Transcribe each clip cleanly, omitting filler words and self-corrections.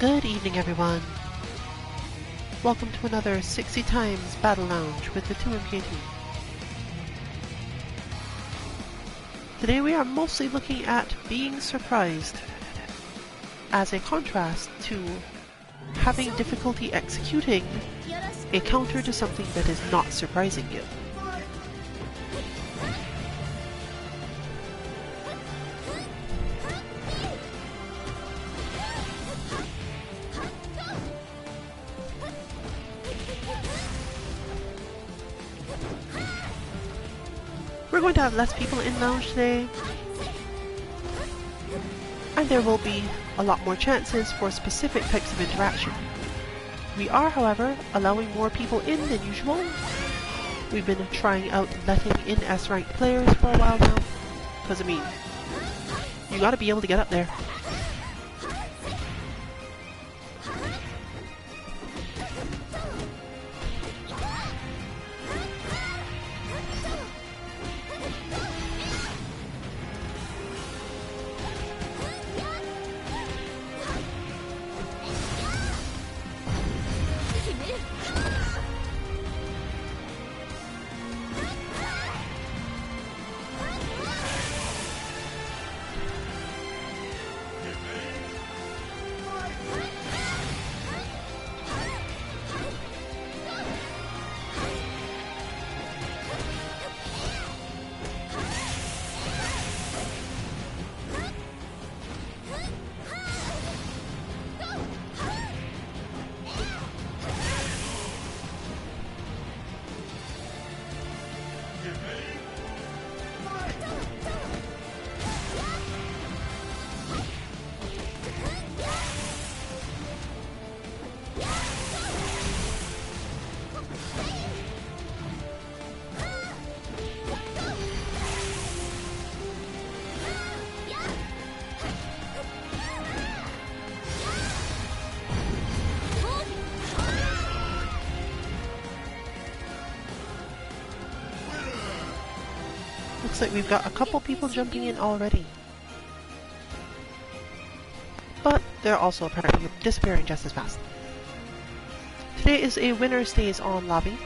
Good evening, everyone. Welcome to another SixyTimes Battle Lounge with the 2MK team. Today we are mostly looking at being surprised as a contrast to having difficulty executing a counter to something that is not surprising you. We're going to have less people in lounge today, and there will be a lot more chances for specific types of interaction. We are, however, allowing more people in than usual. We've been trying out letting in S-ranked players for a while now, because I mean, you gotta be able to get up there. Looks like we've got a couple people jumping in already. But they're also apparently disappearing just as fast. Today is a winner stays on lobby.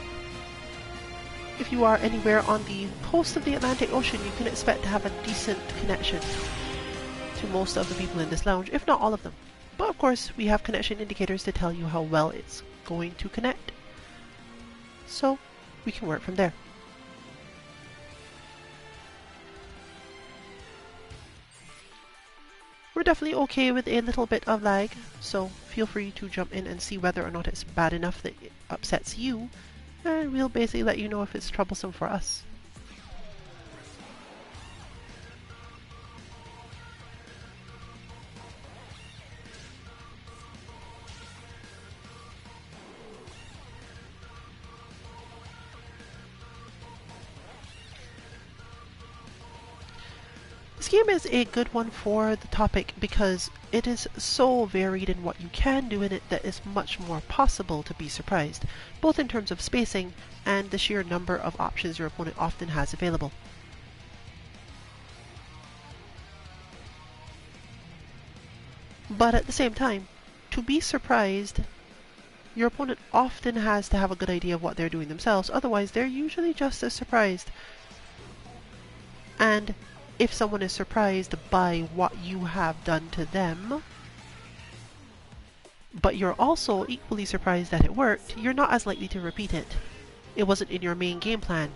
If you are anywhere on the coast of the Atlantic Ocean, you can expect to have a decent connection to most of the people in this lounge, if not all of them. But of course, we have connection indicators to tell you how well it's going to connect. So, we can work from there. We're definitely okay with a little bit of lag, so feel free to jump in and see whether or not it's bad enough that it upsets you, and we'll basically let you know if it's troublesome for us. This game is a good one for the topic because it is so varied in what you can do in it that it's much more possible to be surprised, both in terms of spacing and the sheer number of options your opponent often has available. But at the same time, to be surprised, your opponent often has to have a good idea of what they're doing themselves, otherwise they're usually just as surprised. And if someone is surprised by what you have done to them, but you're also equally surprised that it worked, you're not as likely to repeat it. It wasn't in your main game plan.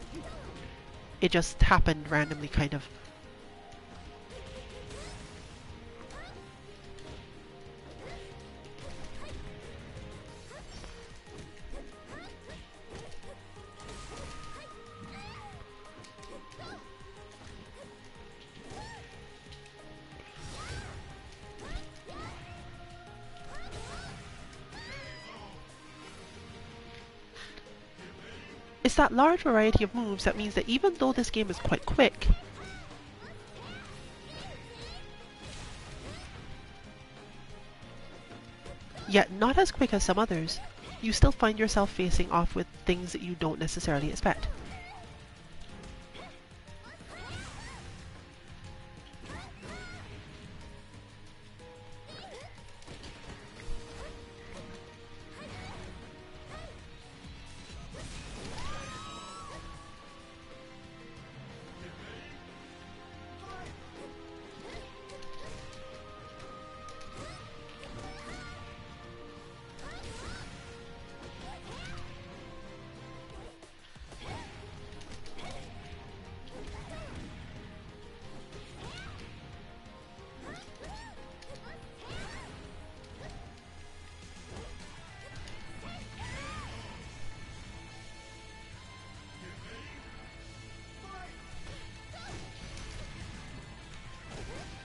It just happened randomly, kind of. It's that large variety of moves that means that even though this game is quite quick, yet not as quick as some others, you still find yourself facing off with things that you don't necessarily expect.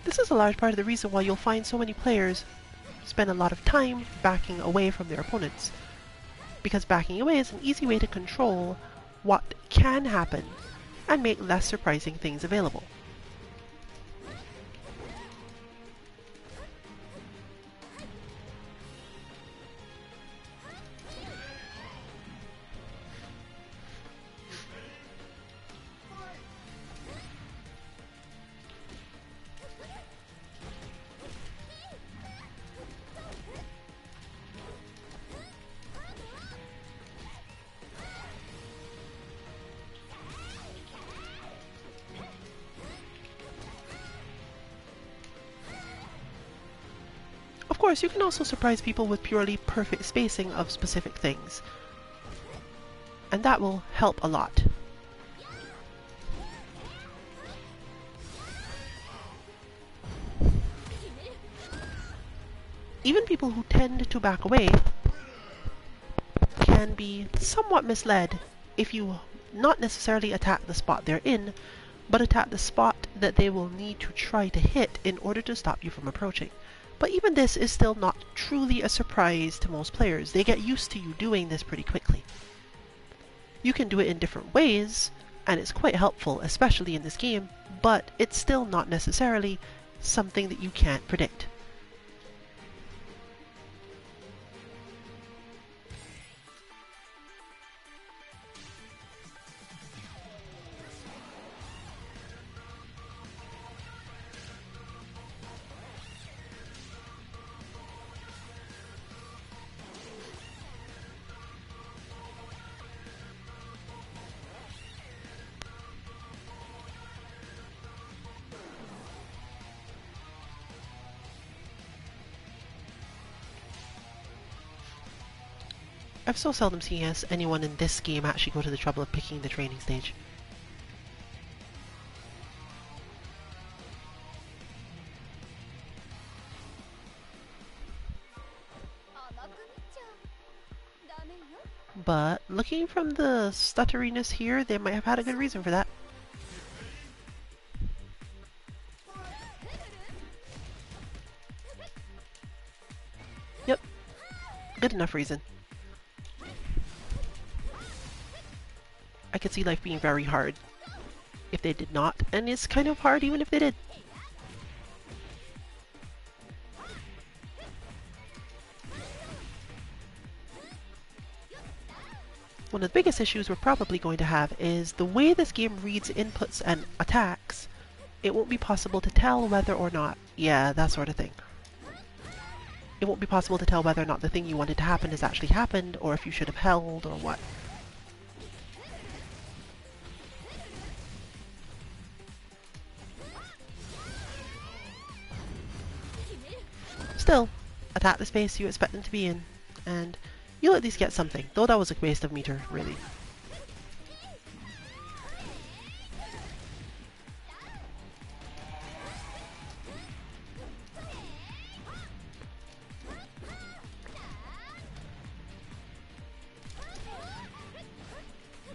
This is a large part of the reason why you'll find so many players spend a lot of time backing away from their opponents, because backing away is an easy way to control what can happen and make less surprising things available. Of course, you can also surprise people with purely perfect spacing of specific things, and that will help a lot. Even people who tend to back away can be somewhat misled if you not necessarily attack the spot they're in, but attack the spot that they will need to try to hit in order to stop you from approaching. But even this is still not truly a surprise to most players. They get used to you doing this pretty quickly. You can do it in different ways, and it's quite helpful, especially in this game, but it's still not necessarily something that you can't predict. I've so seldom seen anyone in this game actually go to the trouble of picking the training stage. But looking from the stutteriness here, they might have had a good reason for that. Yep, good enough reason. I could see life being very hard if they did not, and it's kind of hard even if they did. One of the biggest issues we're probably going to have is the way this game reads inputs and attacks. It won't be possible to tell whether or not, yeah, that sort of thing. It won't be possible to tell whether or not the thing you wanted to happen has actually happened, or if you should have held, or what. Still, attack the space you expect them to be in, and you'll at least get something, though that was a waste of meter, really.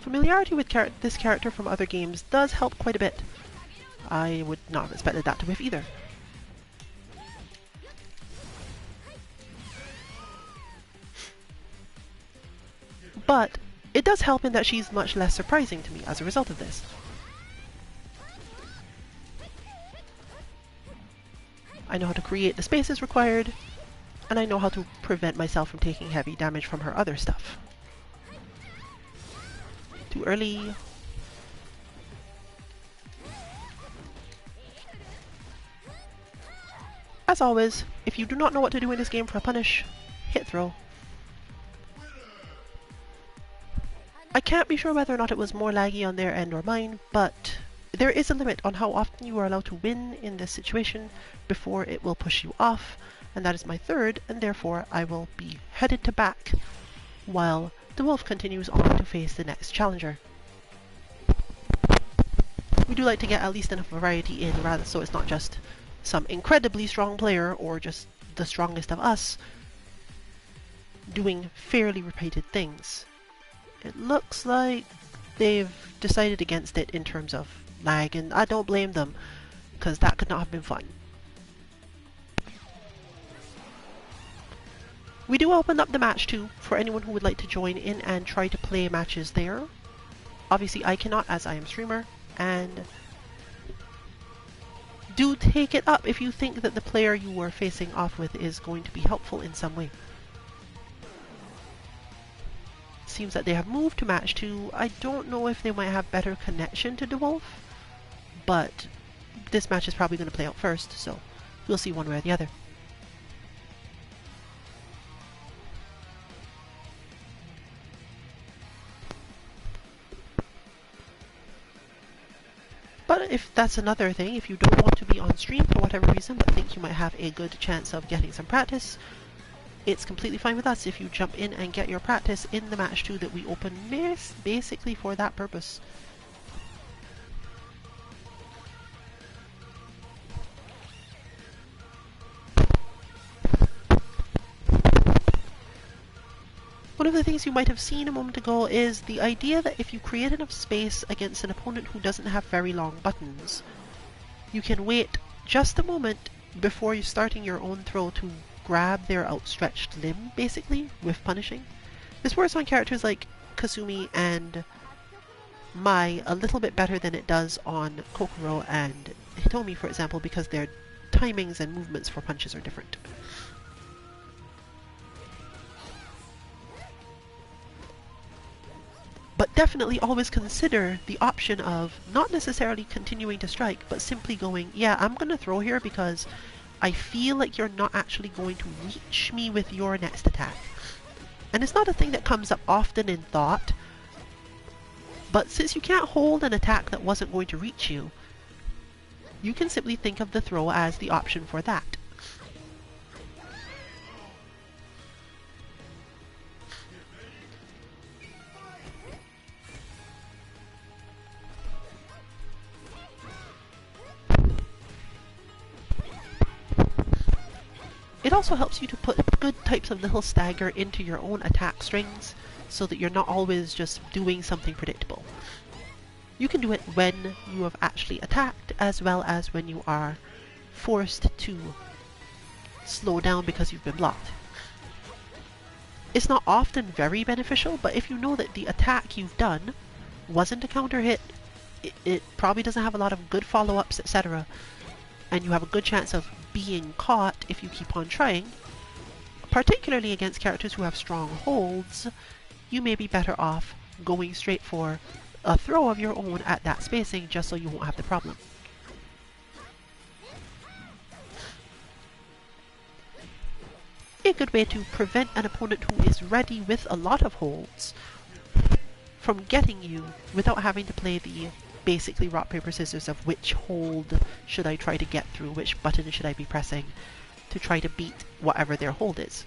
Familiarity with this character from other games does help quite a bit. I would not have expected that to whiff either. But it does help in that she's much less surprising to me as a result of this. I know how to create the spaces required, and I know how to prevent myself from taking heavy damage from her other stuff. Too early. As always, if you do not know what to do in this game for a punish, hit throw. I can't be sure whether or not it was more laggy on their end or mine, but there is a limit on how often you are allowed to win in this situation before it will push you off, and that is my third, and therefore I will be headed to back while the wolf continues on to face the next challenger. We do like to get at least enough variety in, rather so it's not just some incredibly strong player or just the strongest of us doing fairly repeated things. It looks like they've decided against it in terms of lag, and I don't blame them, because that could not have been fun. We do open up the match too for anyone who would like to join in and try to play matches there. Obviously I cannot, as I am streamer, and do take it up if you think that the player you are facing off with is going to be helpful in some way. Seems that they have moved to match 2. I don't know if they might have better connection to IndigoWuulfe, but this match is probably going to play out first, so we'll see one way or the other. But if that's another thing, if you don't want to be on stream for whatever reason, but think you might have a good chance of getting some practice, it's completely fine with us if you jump in and get your practice in the match 2 that we open basically for that purpose. One of the things you might have seen a moment ago is the idea that if you create enough space against an opponent who doesn't have very long buttons, you can wait just a moment before you starting your own throw to grab their outstretched limb, basically, with punishing. This works on characters like Kasumi and Mai a little bit better than it does on Kokoro and Hitomi, for example, because their timings and movements for punches are different. But definitely always consider the option of not necessarily continuing to strike, but simply going, yeah, I'm going to throw here because I feel like you're not actually going to reach me with your next attack. And it's not a thing that comes up often in thought, but since you can't hold an attack that wasn't going to reach you, you can simply think of the throw as the option for that. It also helps you to put good types of little stagger into your own attack strings so that you're not always just doing something predictable. You can do it when you have actually attacked as well as when you are forced to slow down because you've been blocked. It's not often very beneficial, but if you know that the attack you've done wasn't a counter hit, it probably doesn't have a lot of good follow-ups, etc., and you have a good chance of being caught if you keep on trying, particularly against characters who have strong holds, you may be better off going straight for a throw of your own at that spacing just so you won't have the problem. A good way to prevent an opponent who is ready with a lot of holds from getting you without having to play the basically rock, paper, scissors of which hold should I try to get through, which button should I be pressing to try to beat whatever their hold is.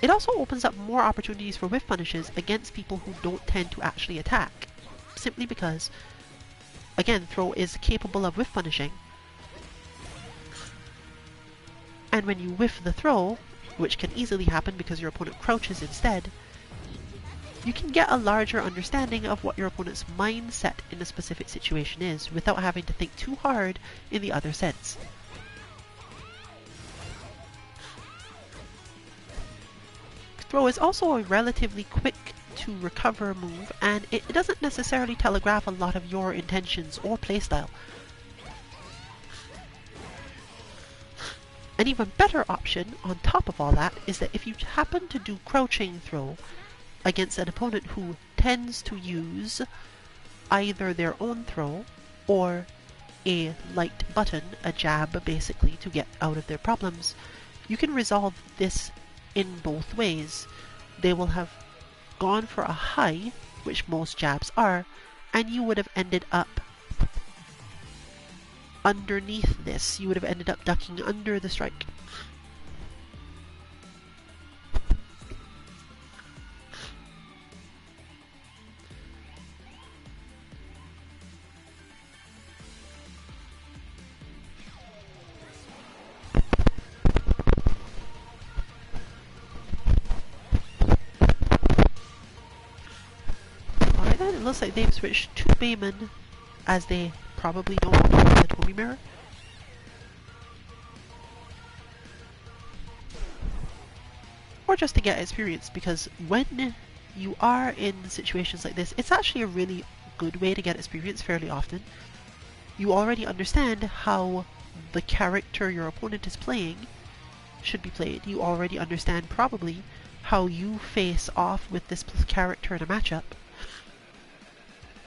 It also opens up more opportunities for whiff punishes against people who don't tend to actually attack, simply because, again, throw is capable of whiff punishing, and when you whiff the throw, which can easily happen because your opponent crouches instead, you can get a larger understanding of what your opponent's mindset in a specific situation is without having to think too hard in the other sense. Throw is also a relatively quick to recover move, and it doesn't necessarily telegraph a lot of your intentions or playstyle. An even better option on top of all that is that if you happen to do crouching throw against an opponent who tends to use either their own throw or a light button, a jab basically, to get out of their problems, you can resolve this in both ways. They will have gone for a high, which most jabs are, and you would have ended up underneath this. You would have ended up ducking under the strike. It looks like they've switched to Bayman, as they probably know how to use the Hitomi mirror. just to get experience, because when you are in situations like this, it's actually a really good way to get experience fairly often. You already understand how the character your opponent is playing should be played. You already understand probably how you face off with this character in a matchup.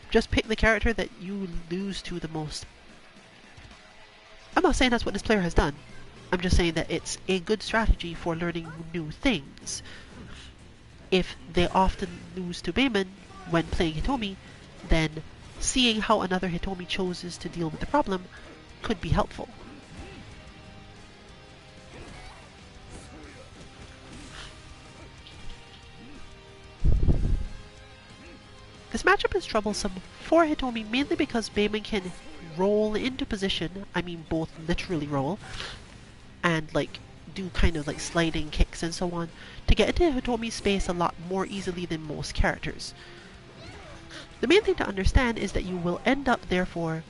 Just pick the character that you lose to the most. I'm not saying that's what this player has done. I'm just saying that it's a good strategy for learning new things. If they often lose to Bayman when playing Hitomi, then seeing how another Hitomi chooses to deal with the problem could be helpful. This matchup is troublesome for Hitomi mainly because Bayman can roll into position, I mean both literally roll, and like do kind of like sliding kicks and so on, to get into Hitomi's space a lot more easily than most characters. The main thing to understand is that you will end up therefore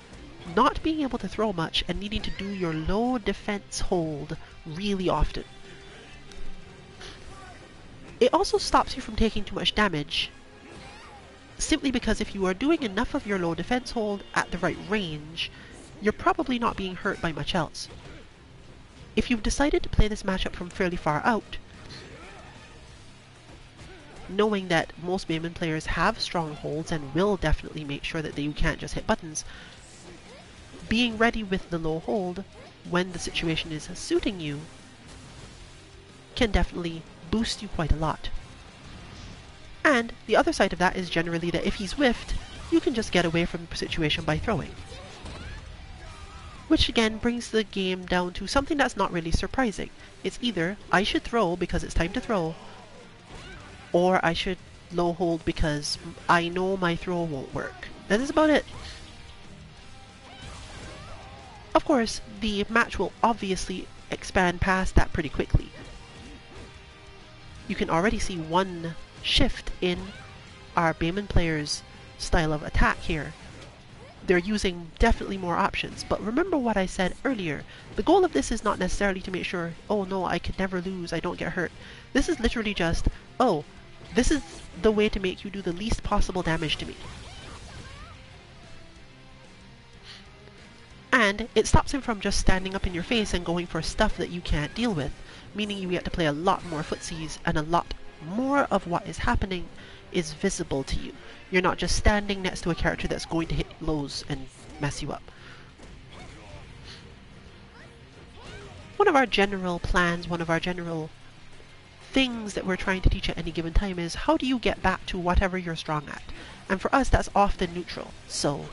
not being able to throw much and needing to do your low defense hold really often. It also stops you from taking too much damage, simply because if you are doing enough of your low defense hold at the right range, you're probably not being hurt by much else. If you've decided to play this matchup from fairly far out, knowing that most Bayman players have strong holds and will definitely make sure that you can't just hit buttons, being ready with the low hold when the situation is suiting you can definitely boost you quite a lot. And the other side of that is generally that if he's whiffed, you can just get away from the situation by throwing. Which again brings the game down to something that's not really surprising. It's either I should throw because it's time to throw, or I should low hold because I know my throw won't work. That is about it. Of course, the match will obviously expand past that pretty quickly. You can already see one shift in our Bayman players' style of attack here. They're using definitely more options, but remember what I said earlier. The goal of this is not necessarily to make sure, oh no, I could never lose, I don't get hurt. This is literally just, oh, this is the way to make you do the least possible damage to me. And it stops him from just standing up in your face and going for stuff that you can't deal with, meaning you get to play a lot more footsies and a lot more of what is happening is visible to you. You're not just standing next to a character that's going to hit lows and mess you up. One of our general plans, one of our general things that we're trying to teach at any given time is how do you get back to whatever you're strong at? And for us that's often neutral. So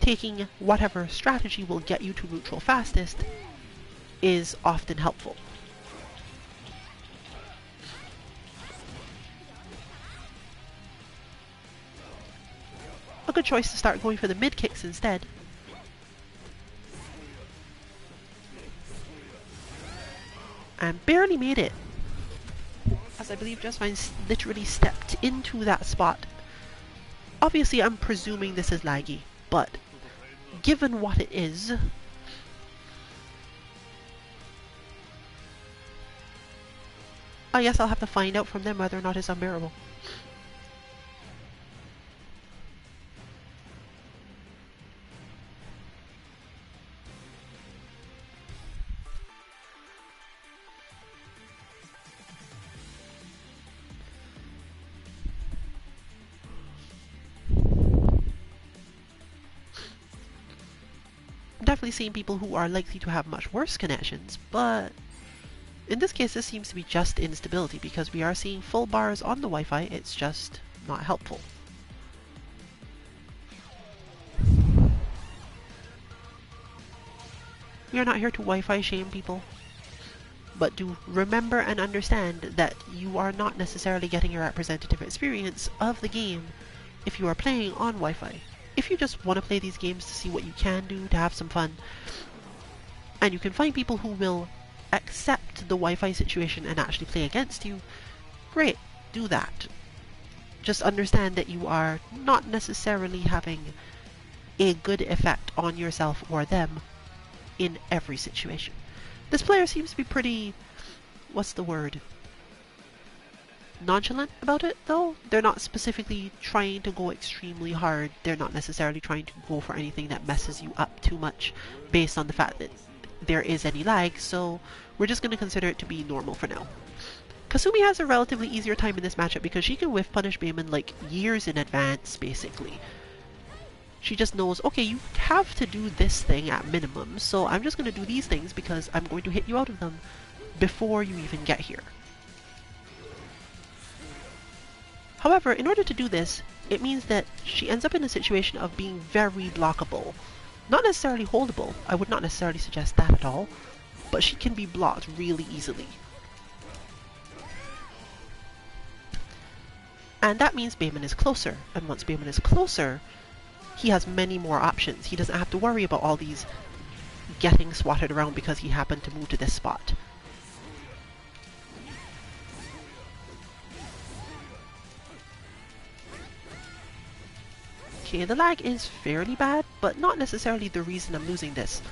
taking whatever strategy will get you to neutral fastest is often helpful. A good choice to start going for the mid kicks instead. And barely made it, as I believe Just Fine literally stepped into that spot. Obviously I'm presuming this is laggy, but given what it is, I guess I'll have to find out from them whether or not it's unbearable. Definitely seeing people who are likely to have much worse connections, but in this case this seems to be just instability because we are seeing full bars on the Wi-Fi, it's just not helpful. We are not here to Wi-Fi shame people, but do remember and understand that you are not necessarily getting a representative experience of the game if you are playing on Wi-Fi. If you just want to play these games to see what you can do, to have some fun, and you can find people who will accept the Wi-Fi situation and actually play against you, great, do that. Just understand that you are not necessarily having a good effect on yourself or them in every situation. This player seems to be pretty, what's the word? nonchalant about it, though. They're not specifically trying to go extremely hard. They're not necessarily trying to go for anything that messes you up too much based on the fact that there is any lag, so we're just going to consider it to be normal for now. Kasumi has a relatively easier time in this matchup because she can whiff punish Bayman like years in advance, basically. She just knows, okay, you have to do this thing at minimum, so I'm just going to do these things because I'm going to hit you out of them before you even get here. However, in order to do this, it means that she ends up in a situation of being very blockable. Not necessarily holdable, I would not necessarily suggest that at all, but she can be blocked really easily. And that means Bayman is closer, and once Bayman is closer, he has many more options. He doesn't have to worry about all these getting swatted around because he happened to move to this spot. Okay, the lag is fairly bad, but not necessarily the reason I'm losing this.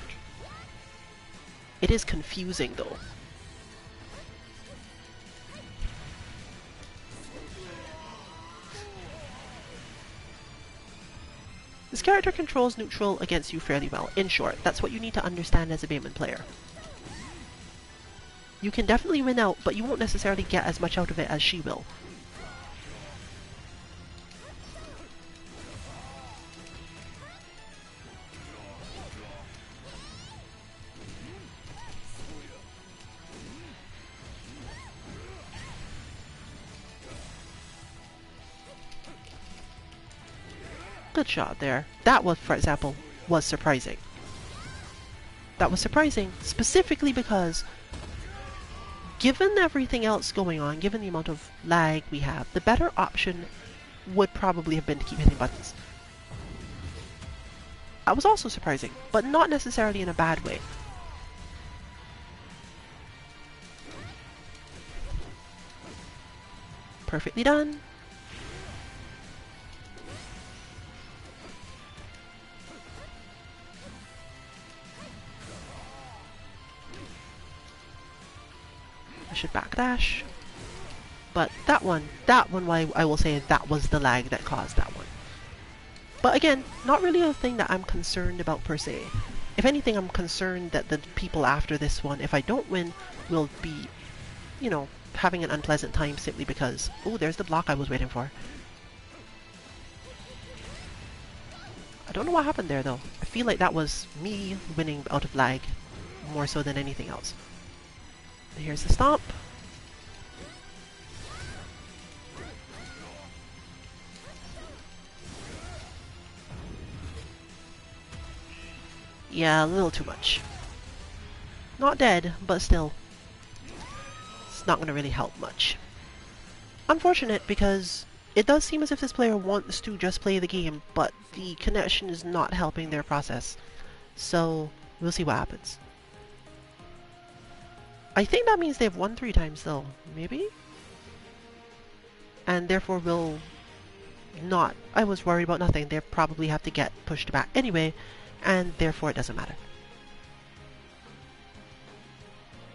It is confusing though. This character controls neutral against you fairly well. In short, that's what you need to understand as a Bayman player. You can definitely win out, but you won't necessarily get as much out of it as she will. Good shot there. That was, for example, was surprising. That was surprising specifically because given everything else going on, given the amount of lag we have, the better option would probably have been to keep hitting buttons. That was also surprising, but not necessarily in a bad way. Perfectly done. I should backdash, but that one, I will say that was the lag that caused that one. But again, not really a thing that I'm concerned about per se. If anything, I'm concerned that the people after this one, if I don't win, will be, you know, having an unpleasant time simply because, oh, there's the block I was waiting for. I don't know what happened there though. I feel like that was me winning out of lag, more so than anything else. Here's the stomp. Yeah, a little too much. Not dead, but still. It's not going to really help much. Unfortunate because it does seem as if this player wants to just play the game, but the connection is not helping their process. So, we'll see what happens. I think that means they've won 3 times though, maybe? And therefore will not... I was worried about nothing. They probably have to get pushed back anyway, and therefore it doesn't matter.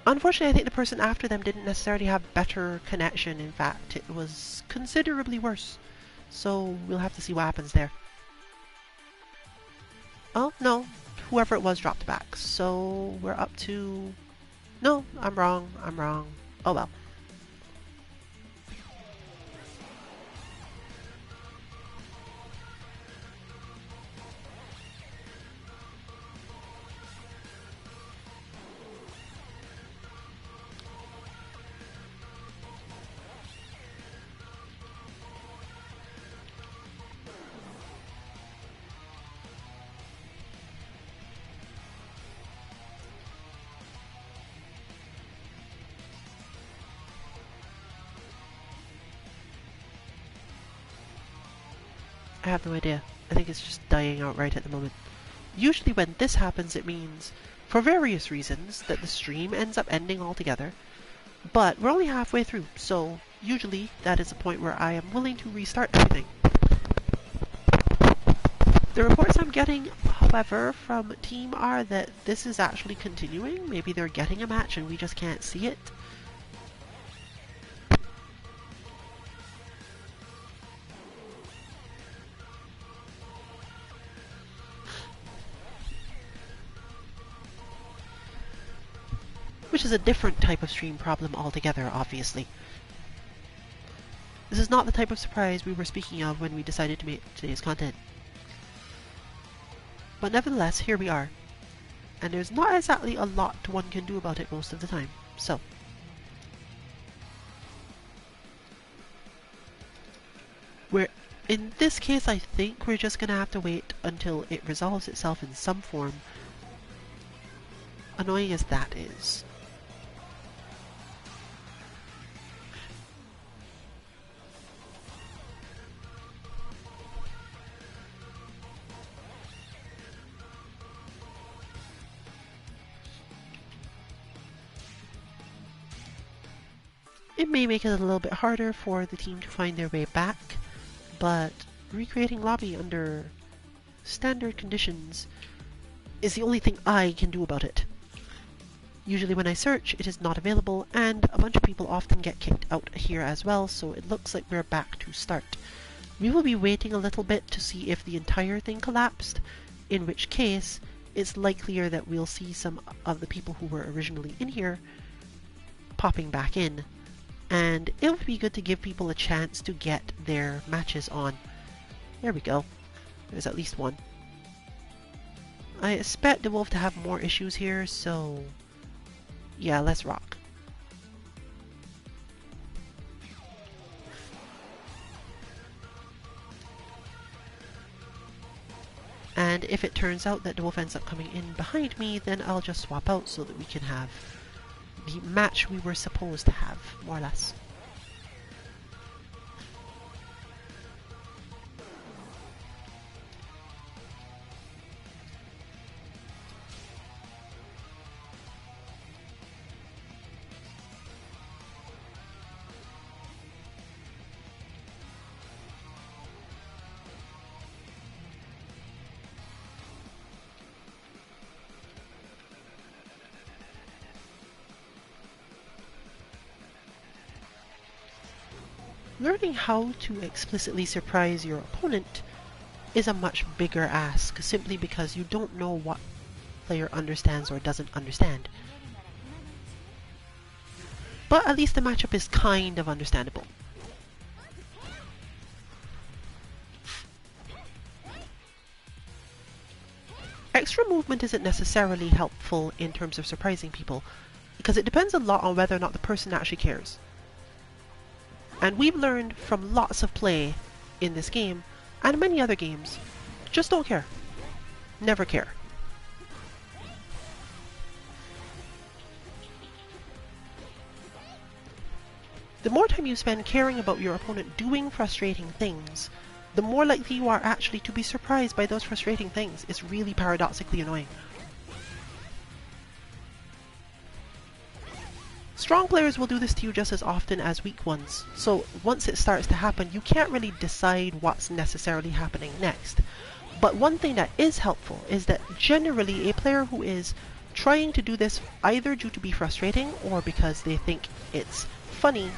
Unfortunately, I think the person after them didn't necessarily have better connection. In fact, it was considerably worse. So we'll have to see what happens there. Oh, no. Whoever it was dropped back. So we're up to... No, I'm wrong. I'm wrong. Oh well. I have no idea. I think it's just dying out right at the moment. Usually when this happens, it means, for various reasons, that the stream ends up ending altogether. But we're only halfway through, so usually that is a point where I am willing to restart everything. The reports I'm getting, however, from team are that this is actually continuing. Maybe they're getting a match and we just can't see it. which is a different type of stream problem altogether, obviously. This is not the type of surprise we were speaking of when we decided to make today's content. But nevertheless, here we are. And there's not exactly a lot one can do about it most of the time, so. In this case, I think we're just gonna have to wait until it resolves itself in some form, annoying as that is. It may make it a little bit harder for the team to find their way back, but recreating lobby under standard conditions is the only thing I can do about it. Usually when I search, it is not available, and a bunch of people often get kicked out here as well, so it looks like we're back to start. We will be waiting a little bit to see if the entire thing collapsed, in which case it's likelier that we'll see some of the people who were originally in here popping back in. And it would be good to give people a chance to get their matches on. There we go. There's at least one. I expect the wolf to have more issues here, so yeah, let's rock. And if it turns out that the wolf ends up coming in behind me, then I'll just swap out so that we can have the match we were supposed to have, more or less. Learning how to explicitly surprise your opponent is a much bigger ask, simply because you don't know what player understands or doesn't understand. But at least the matchup is kind of understandable. Extra movement isn't necessarily helpful in terms of surprising people, because it depends a lot on whether or not the person actually cares. And we've learned from lots of play in this game, and many other games, just don't care. Never care. The more time you spend caring about your opponent doing frustrating things, the more likely you are actually to be surprised by those frustrating things. It's really paradoxically annoying. Strong players will do this to you just as often as weak ones, so once it starts to happen, you can't really decide what's necessarily happening next. But one thing that is helpful is that generally a player who is trying to do this either due to be frustrating or because they think it's funny,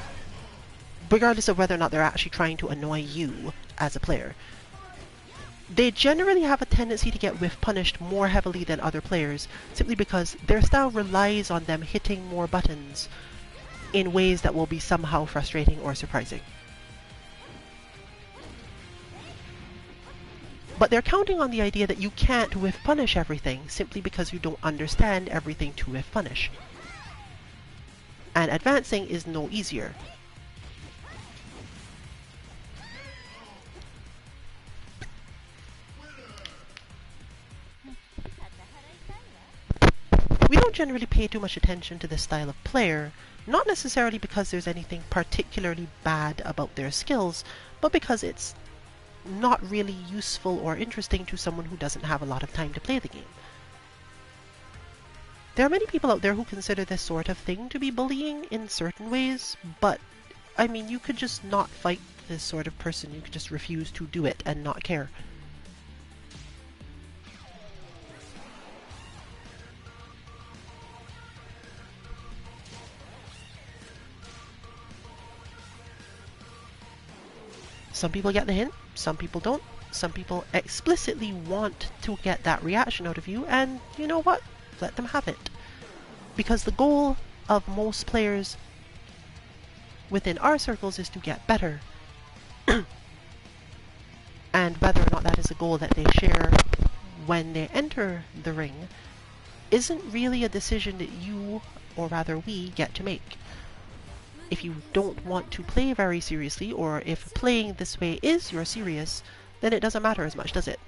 regardless of whether or not they're actually trying to annoy you as a player, they generally have a tendency to get whiff punished more heavily than other players, simply because their style relies on them hitting more buttons in ways that will be somehow frustrating or surprising. But they're counting on the idea that you can't whiff punish everything simply because you don't understand everything to whiff punish. And advancing is no easier. We don't generally pay too much attention to this style of player, not necessarily because there's anything particularly bad about their skills, but because it's not really useful or interesting to someone who doesn't have a lot of time to play the game. There are many people out there who consider this sort of thing to be bullying in certain ways, but I mean, you could just not fight this sort of person. You could just refuse to do it and not care. Some people get the hint, some people don't. Some people explicitly want to get that reaction out of you, and you know what? Let them have it. Because the goal of most players within our circles is to get better. And whether or not that is a goal that they share when they enter the ring isn't really a decision that you, or rather we, get to make. If you don't want to play very seriously, or if playing this way is your serious, then it doesn't matter as much, does it?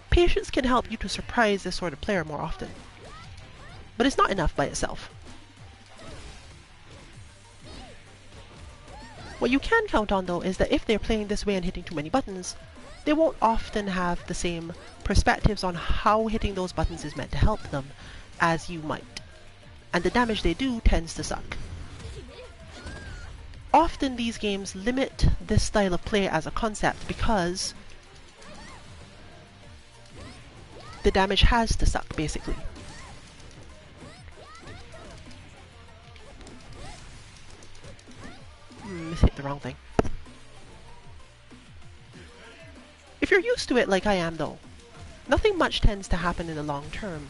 Patience can help you to surprise this sort of player more often, but it's not enough by itself. What you can count on, though, is that if they're playing this way and hitting too many buttons, they won't often have the same perspectives on how hitting those buttons is meant to help them as you might, and the damage they do tends to suck. Often these games limit this style of play as a concept because the damage has to suck, basically. Hit the wrong thing. If you're used to it like I am, though, nothing much tends to happen in the long term.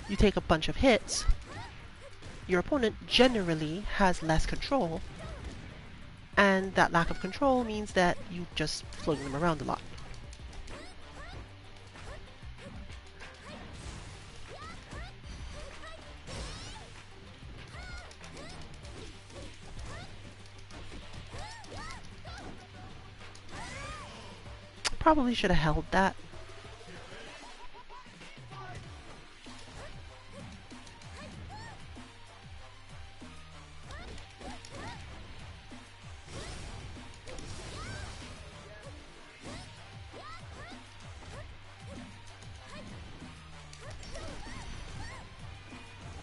You take a bunch of hits, your opponent generally has less control, and that lack of control means that you just floating them around a lot. Probably should have held that.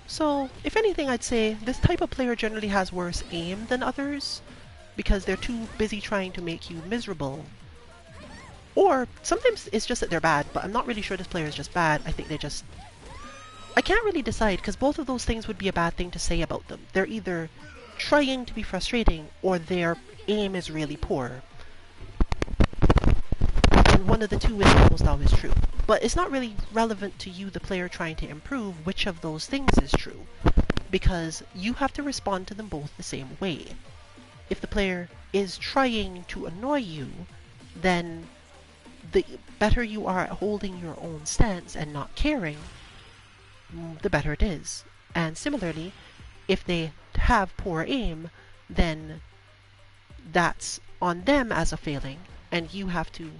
So, if anything, I'd say this type of player generally has worse aim than others because they're too busy trying to make you miserable. Or sometimes it's just that they're bad, but I'm not really sure this player is just bad. I think they just... I can't really decide because both of those things would be a bad thing to say about them. They're either trying to be frustrating or their aim is really poor. And one of the two is almost always true. But it's not really relevant to you, the player trying to improve, which of those things is true. Because you have to respond to them both the same way. If the player is trying to annoy you, then the better you are at holding your own stance and not caring, the better it is. And similarly, if they have poor aim, then that's on them as a failing, and you have to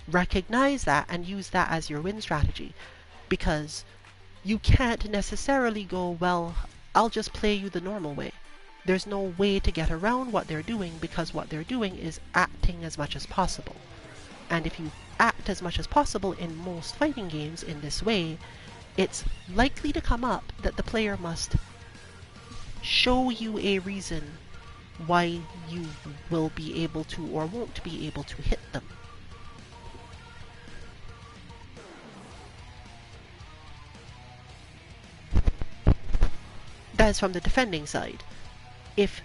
recognize that and use that as your win strategy. Because you can't necessarily go, well, I'll just play you the normal way. There's no way to get around what they're doing because what they're doing is acting as much as possible. And if you act as much as possible in most fighting games in this way, it's likely to come up that the player must show you a reason why you will be able to or won't be able to hit them. That is from the defending side. If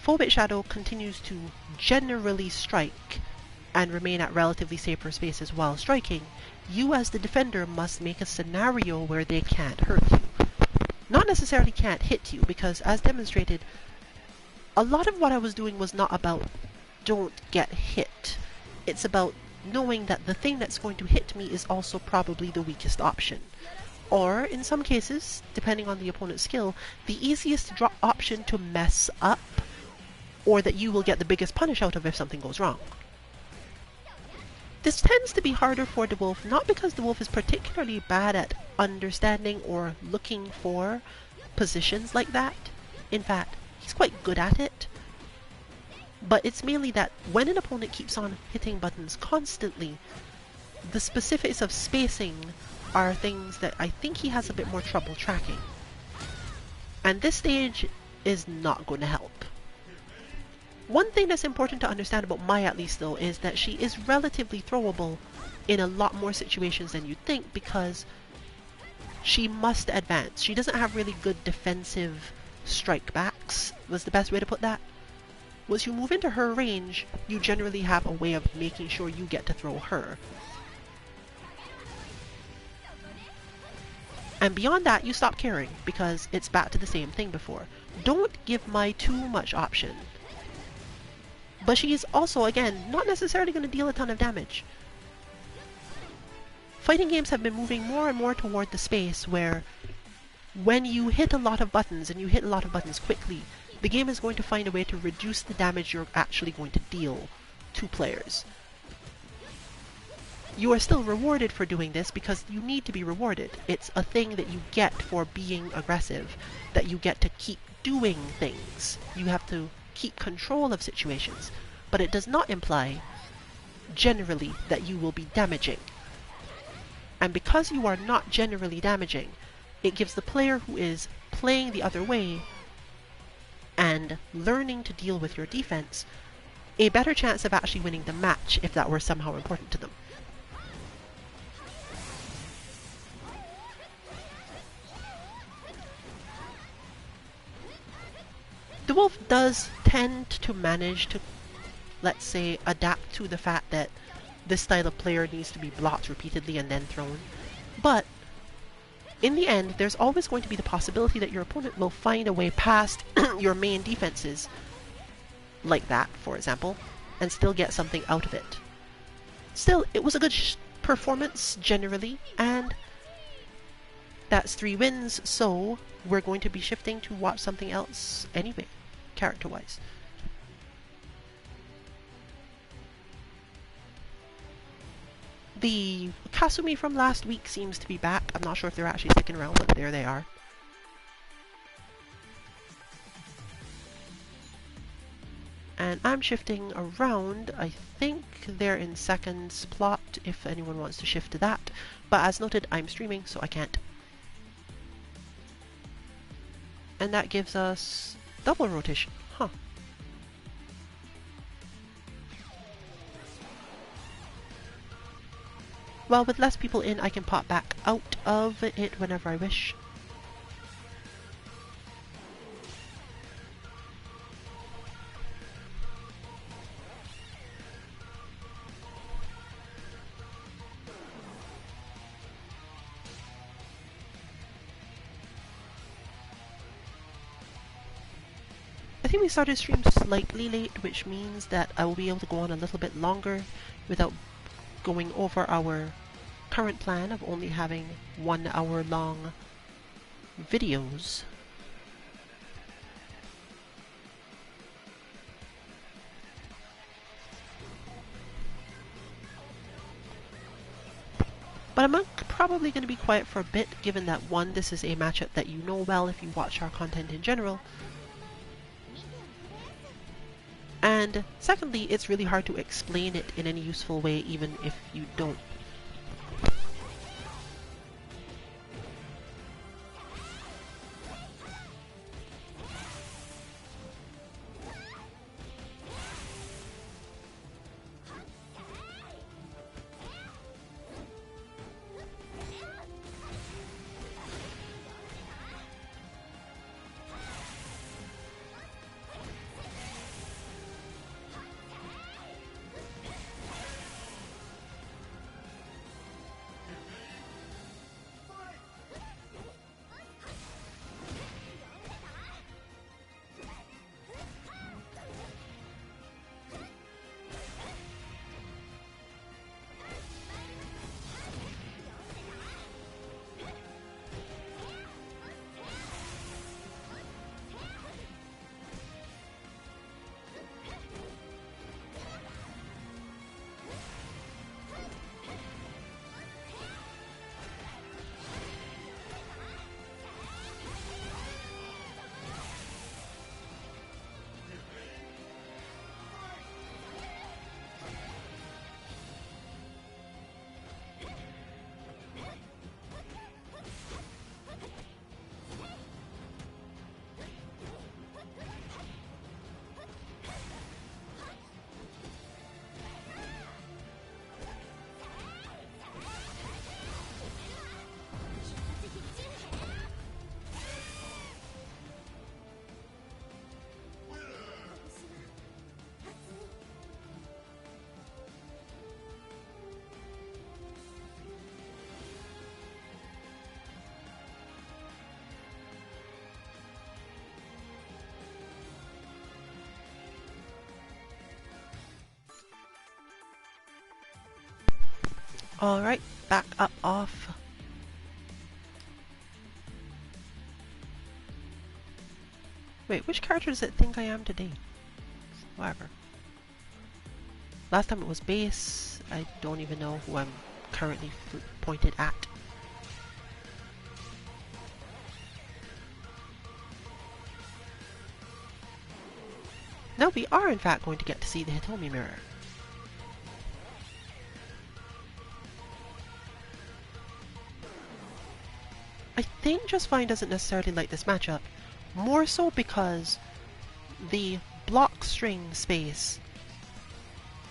PhobicShadow continues to generally strike and remain at relatively safer spaces while striking, you as the defender must make a scenario where they can't hurt you. Not necessarily can't hit you, because as demonstrated, a lot of what I was doing was not about don't get hit. It's about knowing that the thing that's going to hit me is also probably the weakest option. Or, in some cases, depending on the opponent's skill, the easiest option to mess up, or that you will get the biggest punish out of if something goes wrong. This tends to be harder for the wolf, not because the wolf is particularly bad at understanding or looking for positions like that. In fact, he's quite good at it. But it's mainly that when an opponent keeps on hitting buttons constantly, The specifics of spacing are things that I think he has a bit more trouble tracking. And this stage is not going to help. One thing that's important to understand about Mai at least though is that she is relatively throwable in a lot more situations than you'd think because she must advance. She doesn't have really good defensive strike backs, was the best way to put that. Once you move into her range, you generally have a way of making sure you get to throw her. And beyond that, you stop caring, because it's back to the same thing before. Don't give Mai too much option. But she is also, again, not necessarily going to deal a ton of damage. Fighting games have been moving more and more toward the space where when you hit a lot of buttons, and you hit a lot of buttons quickly, the game is going to find a way to reduce the damage you're actually going to deal to players. You are still rewarded for doing this because you need to be rewarded. It's a thing that you get for being aggressive, that you get to keep doing things. You have to keep control of situations, but it does not imply generally that you will be damaging. And because you are not generally damaging, it gives the player who is playing the other way and learning to deal with your defense a better chance of actually winning the match if that were somehow important to them. The wolf does tend to manage to, let's say, adapt to the fact that this style of player needs to be blocked repeatedly and then thrown. But in the end, there's always going to be the possibility that your opponent will find a way past your main defenses, like that, for example, and still get something out of it. Still, it was a good performance generally, and that's 3 wins, so we're going to be shifting to watch something else anyway, character-wise. The Kasumi from last week seems to be back. I'm not sure if they're actually sticking around, but there they are. And I'm shifting around. I think they're in second plot if anyone wants to shift to that. But as noted, I'm streaming, so I can't. And that gives us double rotation. Huh. Well, with less people in, I can pop back out of it whenever I wish. I think we started stream slightly late, which means that I will be able to go on a little bit longer without going over our current plan of only having 1 hour long videos. But I'm probably going to be quiet for a bit, given that 1, this is a matchup that you know well if you watch our content in general, and secondly, it's really hard to explain it in any useful way even if you don't. Alright, back up off. Wait, which character does it think I am today? Whatever. Last time it was base. I don't even know who I'm currently pointed at. Now we are in fact going to get to see the Hitomi mirror. I think Just Fine doesn't necessarily like this matchup, more so because the block string space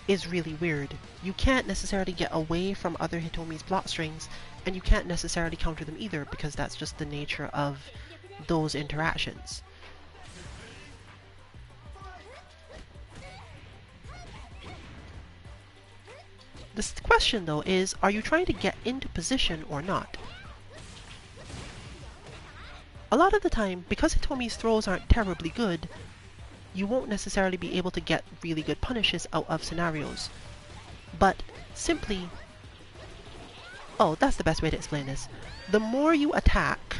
is really weird. You can't necessarily get away from other Hitomi's block strings, and you can't necessarily counter them either because that's just the nature of those interactions. The question though is, are you trying to get into position or not? A lot of the time, because Hitomi's throws aren't terribly good, you won't necessarily be able to get really good punishes out of scenarios. But simply... oh, that's the best way to explain this. The more you attack,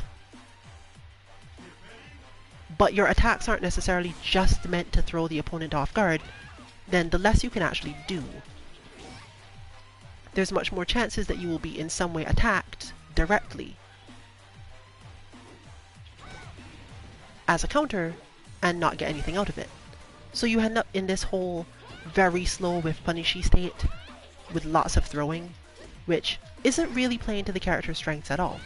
but your attacks aren't necessarily just meant to throw the opponent off guard, then the less you can actually do. There's much more chances that you will be in some way attacked directly as a counter and not get anything out of it. So you end up in this whole very slow with punishy state with lots of throwing, which isn't really playing to the character's strengths at all.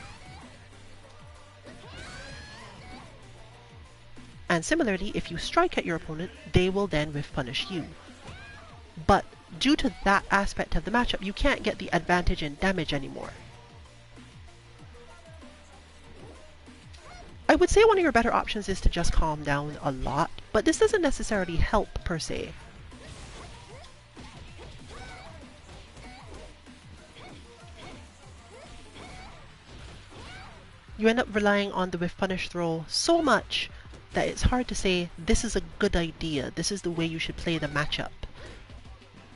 And similarly, if you strike at your opponent, they will then whiff punish you. But due to that aspect of the matchup, you can't get the advantage in damage anymore. I would say one of your better options is to just calm down a lot, but this doesn't necessarily help per se. You end up relying on the whiff punish throw so much that it's hard to say this is a good idea, this is the way you should play the matchup,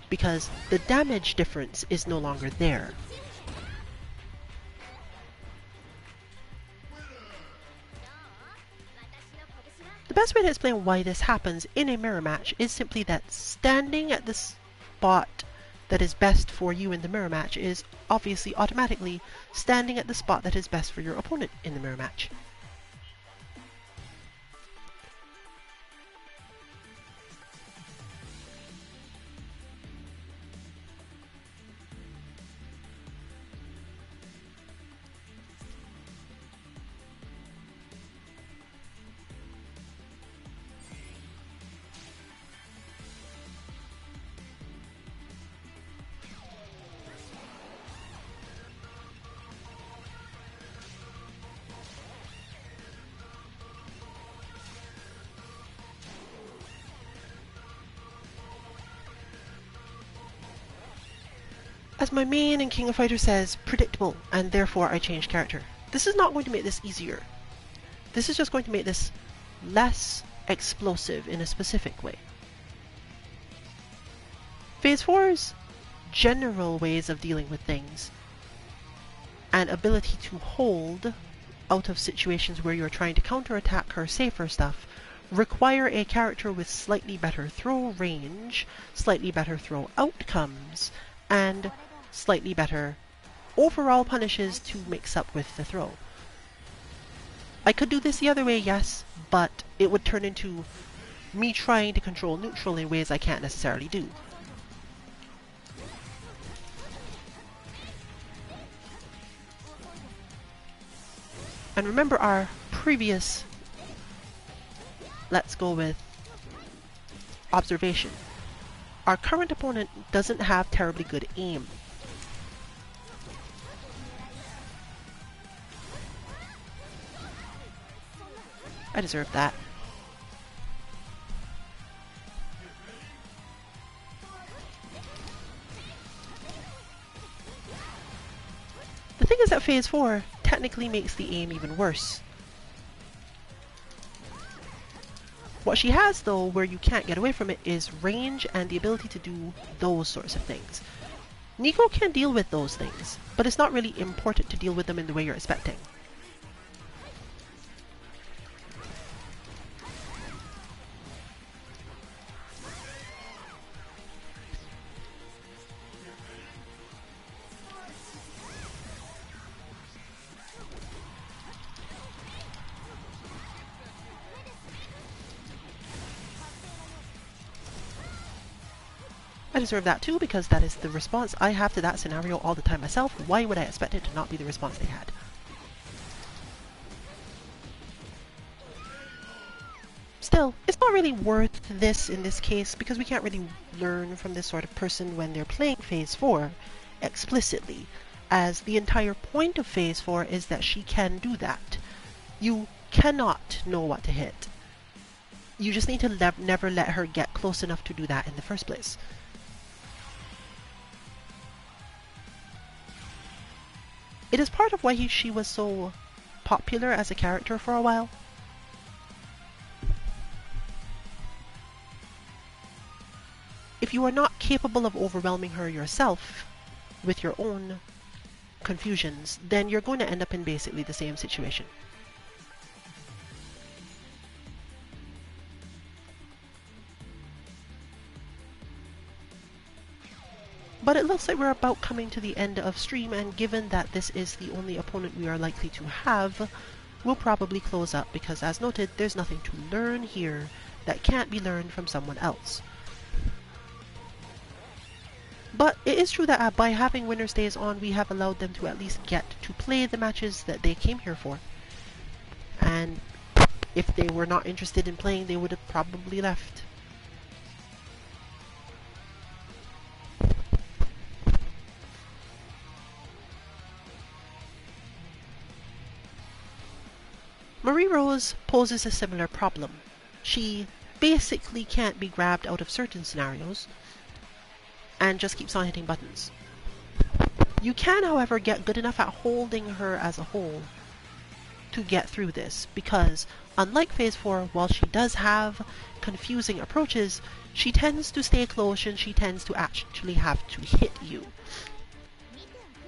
because the damage difference is no longer there. The best way to explain why this happens in a mirror match is simply that standing at the spot that is best for you in the mirror match is obviously automatically standing at the spot that is best for your opponent in the mirror match. As my main in King of Fighters says, predictable, and therefore I change character. This is not going to make this easier. This is just going to make this less explosive in a specific way. Phase 4's general ways of dealing with things and ability to hold out of situations where you're trying to counterattack her safer stuff require a character with slightly better throw range, slightly better throw outcomes, and slightly better overall punishes to mix up with the throw. I could do this the other way, yes, but it would turn into me trying to control neutral in ways I can't necessarily do. And remember our previous, let's go with observation. Our current opponent doesn't have terribly good aim. I deserve that. The thing is that Phase 4 technically makes the aim even worse. What she has though, where you can't get away from it, is range and the ability to do those sorts of things. NiCO can deal with those things, but it's not really important to deal with them in the way you're expecting. I deserve that too, because that is the response I have to that scenario all the time myself. Why would I expect it to not be the response they had? Still, it's not really worth this in this case, because we can't really learn from this sort of person when they're playing Phase 4 explicitly, as the entire point of Phase 4 is that she can do that. You cannot know what to hit. You just need to never let her get close enough to do that in the first place. It is part of why she was so popular as a character for a while. If you are not capable of overwhelming her yourself with your own confusions, then you're going to end up in basically the same situation. But it looks like we're about coming to the end of stream, and given that this is the only opponent we are likely to have, we'll probably close up because, as noted, there's nothing to learn here that can't be learned from someone else. But it is true that by having winner stays on, we have allowed them to at least get to play the matches that they came here for. And if they were not interested in playing, they would have probably left. Marie Rose poses a similar problem. She basically can't be grabbed out of certain scenarios and just keeps on hitting buttons. You can, however, get good enough at holding her as a whole to get through this, because unlike Phase 4, while she does have confusing approaches, she tends to stay close and she tends to actually have to hit you.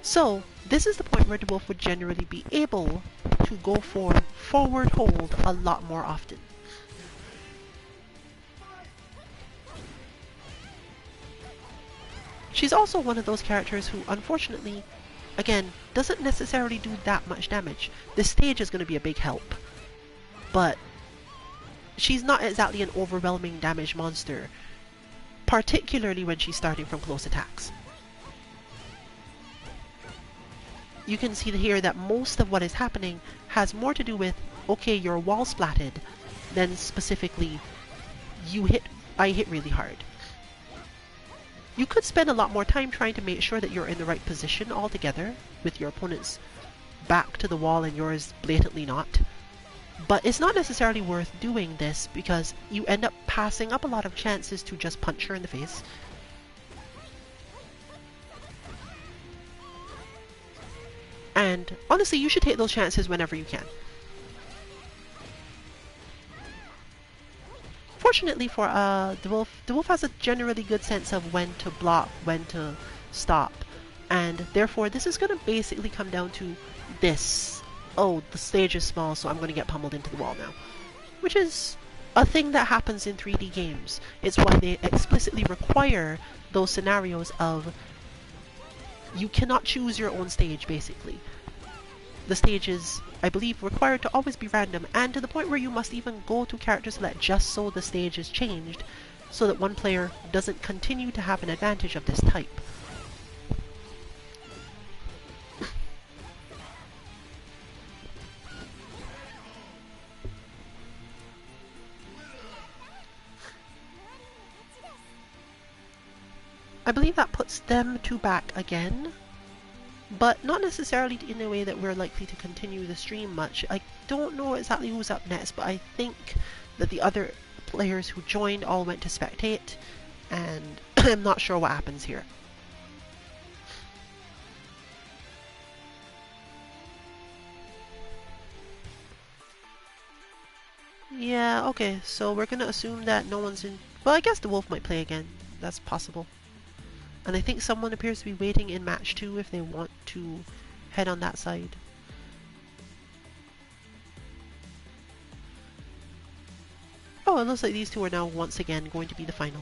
So, this is the point where the wolf would generally be able to go for forward hold a lot more often. She's also one of those characters who, unfortunately, again, doesn't necessarily do that much damage. This stage is going to be a big help, but she's not exactly an overwhelming damage monster, particularly when she's starting from close attacks. You can see here that most of what is happening has more to do with, okay, you're wall splatted, than specifically, I hit really hard. You could spend a lot more time trying to make sure that you're in the right position altogether, with your opponent's back to the wall and yours blatantly not. But it's not necessarily worth doing this, because you end up passing up a lot of chances to just punch her in the face. And honestly, you should take those chances whenever you can. Fortunately for the wolf has a generally good sense of when to block, when to stop, and therefore this is going to basically come down to this. Oh, the stage is small, so I'm going to get pummeled into the wall now. Which is a thing that happens in 3D games. It's why they explicitly require those scenarios of you cannot choose your own stage, basically. The stage is, I believe, required to always be random, and to the point where you must even go to character select just so the stage is changed, so that one player doesn't continue to have an advantage of this type. I believe that puts them two back again, but not necessarily in a way that we're likely to continue the stream much. I don't know exactly who's up next, but I think that the other players who joined all went to spectate, and I'm not sure what happens here. Yeah, okay, so we're gonna assume that no one's in... Well, I guess the wolf might play again. That's possible. And I think someone appears to be waiting in match 2 if they want to head on that side. Oh, it looks like these two are now once again going to be the final.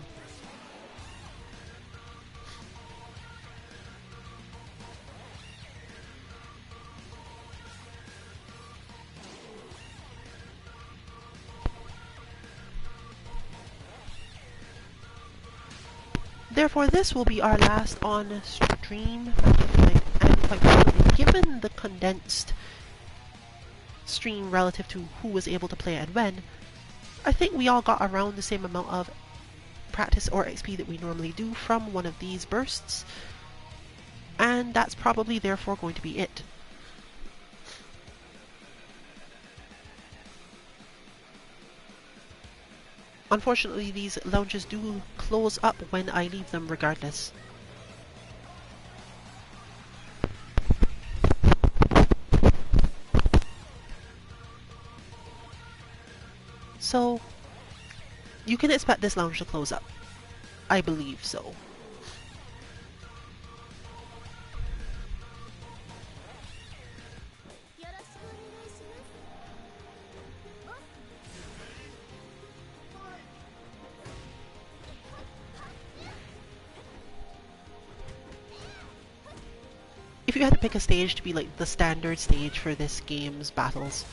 Therefore, this will be our last on stream, and quite possibly, given the condensed stream relative to who was able to play and when, I think we all got around the same amount of practice or XP that we normally do from one of these bursts, and that's probably therefore going to be it. Unfortunately, these lounges do close up when I leave them regardless. So, you can expect this lounge to close up. I believe so. If you had to pick a stage to be like the standard stage for this game's battles,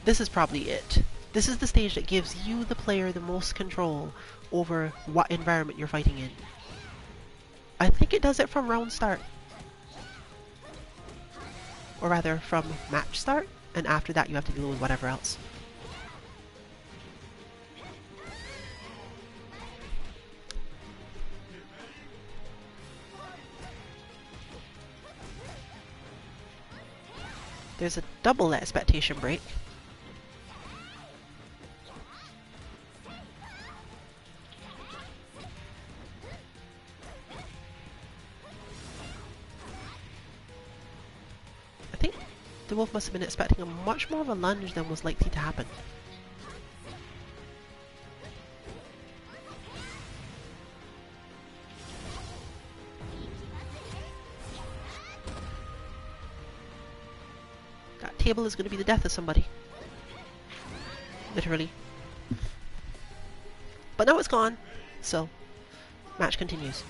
this is probably it. This is the stage that gives you, the player, the most control over what environment you're fighting in. I think it does it from round start. Or rather, from match start, and after that you have to deal with whatever else. There's a double expectation break. I think the wolf must have been expecting a much more of a lunge than was likely to happen. Table is going to be the death of somebody. Literally. But now it's gone, so match continues.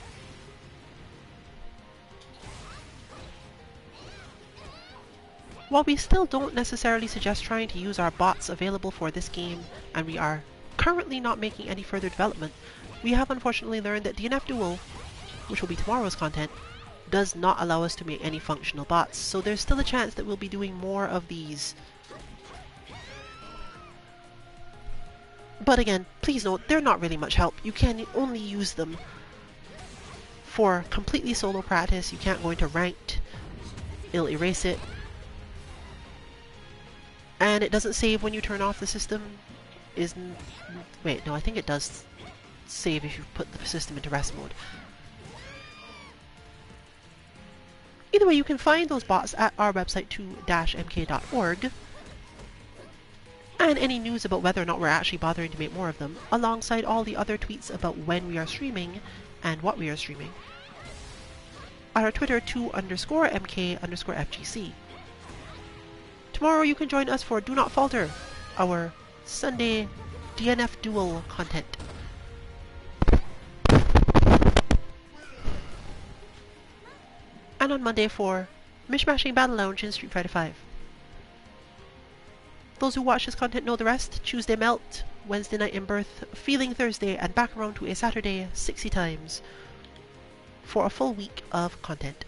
While we still don't necessarily suggest trying to use our bots available for this game, and we are currently not making any further development, we have unfortunately learned that DNF Duel, which will be tomorrow's content, does not allow us to make any functional bots, so there's still a chance that we'll be doing more of these. But again, please note, they're not really much help. You can only use them for completely solo practice. You can't go into ranked. It'll erase it. And it doesn't save when you turn off the system. Wait, no, I think it does save if you put the system into rest mode. Either way, you can find those bots at our website 2-mk.org, and any news about whether or not we're actually bothering to make more of them, alongside all the other tweets about when we are streaming and what we are streaming, at our Twitter 2_mk_FGC. Tomorrow you can join us for Do Not Falter, our Sunday DNF Duel content. And on Monday for Mishmashing Battle Lounge in Street Fighter V. Those who watch this content know the rest. Tuesday Melt, Wednesday Night in Birth, Feeling Thursday, and back around to a Saturday, SixyTimes, for a full week of content.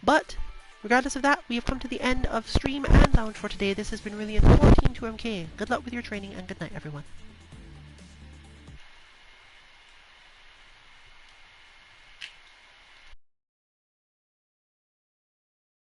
But, regardless of that, we have come to the end of stream and lounge for today. This has been really an 14 2MK. Good luck with your training and good night, everyone.